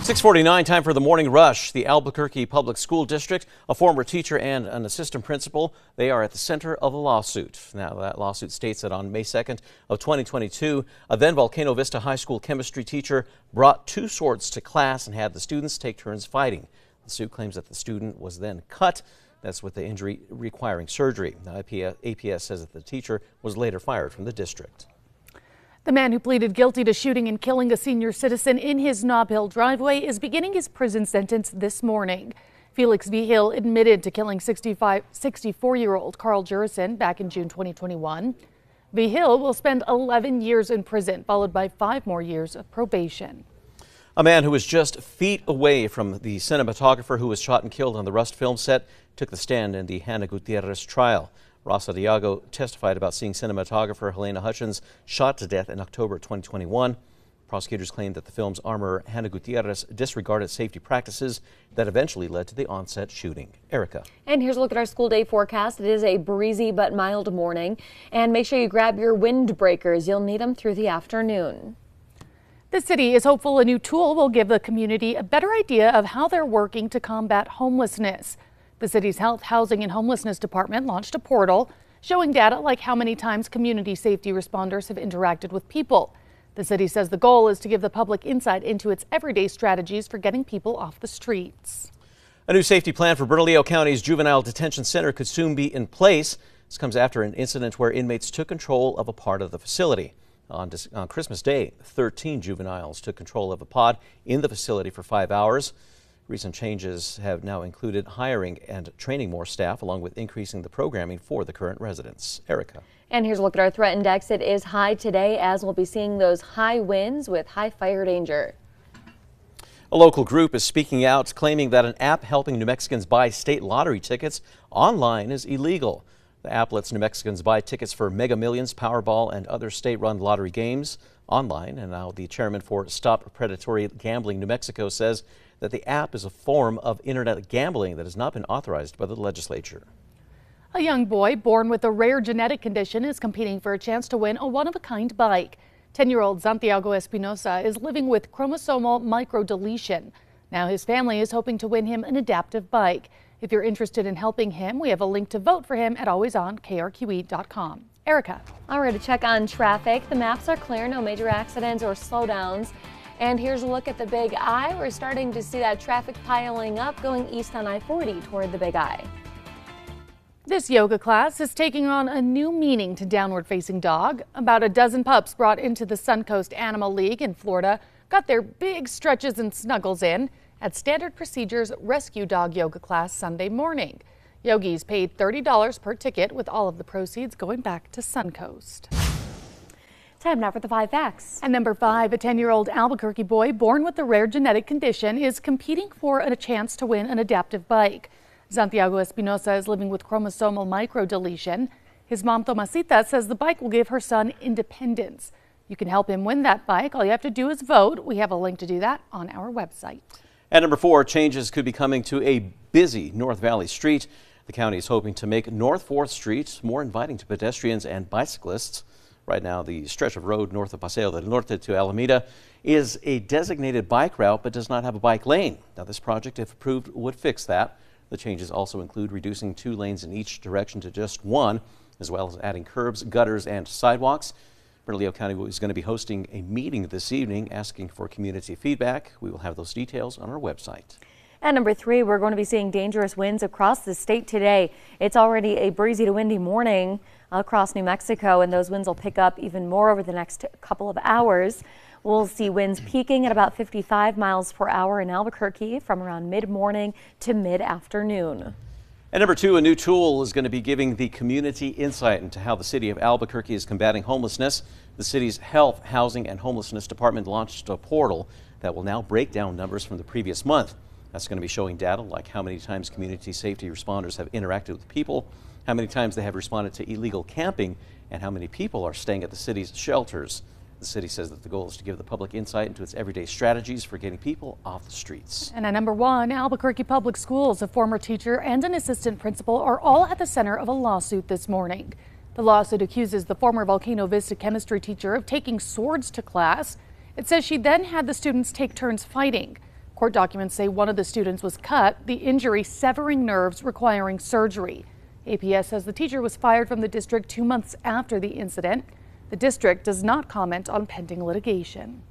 6:49, time for the morning rush. The Albuquerque Public School District, a former teacher and an assistant principal, they are at the center of a lawsuit. Now, that lawsuit states that on May 2nd of 2022, a then Volcano Vista High School chemistry teacher brought two swords to class and had the students take turns fighting. The suit claims that the student was then cut. That's with the injury requiring surgery. Now, APS says that the teacher was later fired from the district. The man who pleaded guilty to shooting and killing a senior citizen in his Nob Hill driveway is beginning his prison sentence this morning. Felix V. Hill admitted to killing 64-year-old Carl Jurison back in June 2021. V. Hill will spend 11 years in prison, followed by 5 more years of probation. A man who was just feet away from the cinematographer who was shot and killed on the Rust film set took the stand in the Hannah Gutierrez trial. Rosa Diago testified about seeing cinematographer Helena Hutchins shot to death in October 2021. Prosecutors claimed that the film's armorer Hannah Gutierrez disregarded safety practices that eventually led to the on-set shooting. Erica. And here's a look at our school day forecast. It is a breezy but mild morning. And make sure you grab your windbreakers. You'll need them through the afternoon. The city is hopeful a new tool will give the community a better idea of how they're working to combat homelessness. The city's Health, Housing and Homelessness Department launched a portal showing data like how many times community safety responders have interacted with people. The city says the goal is to give the public insight into its everyday strategies for getting people off the streets. A new safety plan for Bernalillo County's Juvenile Detention Center could soon be in place. This comes after an incident where inmates took control of a part of the facility. On Christmas Day, 13 juveniles took control of a pod in the facility for 5 hours. Recent changes have now included hiring and training more staff, along with increasing the programming for the current residents. Erica. And here's a look at our threat index. It is high today, as we'll be seeing those high winds with high fire danger. A local group is speaking out, claiming that an app helping New Mexicans buy state lottery tickets online is illegal. The app lets New Mexicans buy tickets for Mega Millions, Powerball, and other state-run lottery games online. And now the chairman for Stop Predatory Gambling New Mexico says that the app is a form of internet gambling that has not been authorized by the legislature. A young boy born with a rare genetic condition is competing for a chance to win a one-of-a-kind bike. 10-year-old Santiago Espinosa is living with chromosomal microdeletion. Now his family is hoping to win him an adaptive bike. If you're interested in helping him, we have a link to vote for him at alwayson.krqe.com. Erica. All right, to check on traffic. The maps are clear, no major accidents or slowdowns. And here's a look at the Big I. We're starting to see that traffic piling up going east on I-40 toward the Big I. This yoga class is taking on a new meaning to Downward Facing Dog. About a dozen pups brought into the Suncoast Animal League in Florida got their big stretches and snuggles in at Standard Procedures Rescue Dog Yoga class Sunday morning. Yogis paid $30 per ticket, with all of the proceeds going back to Suncoast. Time now for the 5 facts. And number 5, a 10-year-old Albuquerque boy born with a rare genetic condition is competing for a chance to win an adaptive bike. Santiago Espinosa is living with chromosomal microdeletion. His mom, Tomasita, says the bike will give her son independence. You can help him win that bike. All you have to do is vote. We have a link to do that on our website. And number 4, changes could be coming to a busy North Valley street. The county is hoping to make North 4th Street more inviting to pedestrians and bicyclists. Right now, the stretch of road north of Paseo del Norte to Alameda is a designated bike route but does not have a bike lane. Now, this project, if approved, would fix that. The changes also include reducing 2 lanes in each direction to just 1, as well as adding curbs, gutters, and sidewalks. Bernalillo County is going to be hosting a meeting this evening asking for community feedback. We will have those details on our website. And number 3, we're going to be seeing dangerous winds across the state today. It's already a breezy to windy morning across New Mexico, and those winds will pick up even more over the next couple of hours. We'll see winds peaking at about 55 miles per hour in Albuquerque from around mid-morning to mid-afternoon. And number 2, a new tool is going to be giving the community insight into how the city of Albuquerque is combating homelessness. The city's Health, Housing and Homelessness Department launched a portal that will now break down numbers from the previous month. That's going to be showing data like how many times community safety responders have interacted with people, how many times they have responded to illegal camping, and how many people are staying at the city's shelters. The city says that the goal is to give the public insight into its everyday strategies for getting people off the streets. And at number 1, Albuquerque Public Schools, a former teacher and an assistant principal are all at the center of a lawsuit this morning. The lawsuit accuses the former Volcano Vista chemistry teacher of taking swords to class. It says she then had the students take turns fighting. Court documents say one of the students was cut, the injury severing nerves requiring surgery. APS says the teacher was fired from the district 2 months after the incident. The district does not comment on pending litigation.